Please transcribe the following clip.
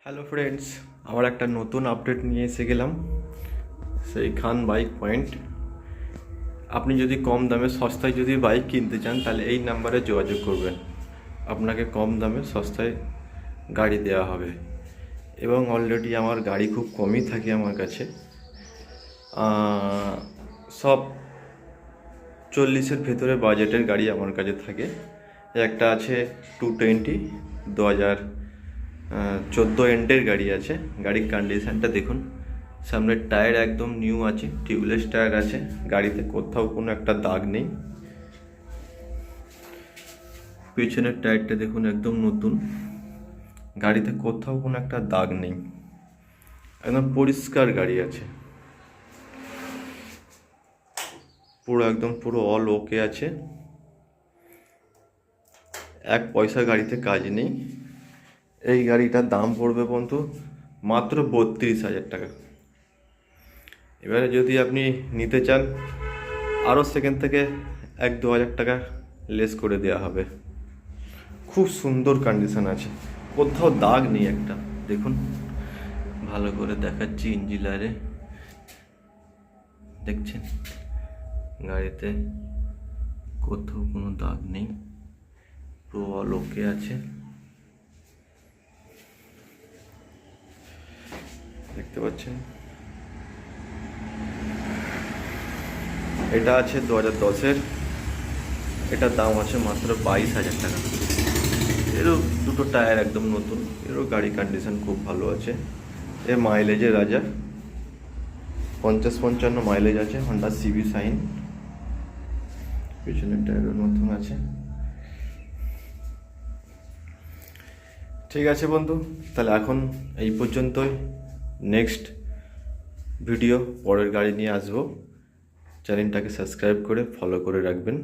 Hello friends, আবার একটা নতুন আপডেট নিয়ে এসে গেলাম সেই খান বাইক পয়েন্ট। আপনি যদি কম দামে সস্তায় যদি বাইক কিনতে চান তাহলে এই নাম্বারে যোগাযোগ করবেন। আপনাকে কম দামে সস্তায় গাড়ি দেওয়া হবে এবং অলরেডি আমার গাড়ি খুব কমই থাকে আমার কাছে। সব 40-এর ভেতরে বাজেটের গাড়ি আমার কাছে থাকে। একটা আছে 220, 2014 এন্ডের গাড়ি আছে। গাড়ির কন্ডিশনটা দেখুন, সামনের টায়ার একদম নিউ আছে, টিউবলেস টায়ার আছে, গাড়িতে কোথাও কোনো একটা দাগ নেই। পিছনের টায়ারটা দেখুন একদম নতুন, গাড়িতে কোথাও কোনো একটা দাগ নেই, একদম পরিষ্কার গাড়ি আছে, পুরো অল ওকে আছে। এক পয়সা গাড়িতে কাজ নেই। এই গাড়িটার দাম পড়বে বন্ধু মাত্র 32,000 টাকা। এবারে যদি আপনি নিতে চান আরও সেকেন্ড থেকে 1-2 হাজার টাকা লেস করে দেওয়া হবে। খুব সুন্দর কন্ডিশন আছে, কোথাও দাগ নেই একটা। দেখুন ভালো করে দেখাচ্ছি, ইঞ্জিলারে দেখছেন গাড়িতে কোথাও কোনো দাগ নেই, পুরো অল ওকে আছে। দেখতে পাচ্ছেন এটা আছে 2010-এর, এটার দাম আছে মাত্র 22,000 টাকা। এরও দুটো টায়ার একদম নতুন, এরও গাড়ি কন্ডিশন খুব ভালো আছে। এর মাইলেজের রাজা, 50-55 মাইলেজ আছে, হন্ডা সিবি সাইন। পিছনের টায়ারও নতুন আছে। ঠিক আছে বন্ধু, তাহলে এখন এই পর্যন্তই। নেক্সট ভিডিও পরের গাড়ি নিয়ে আসবো। চ্যানেলটাকে সাবস্ক্রাইব করে ফলো করে রাখবেন।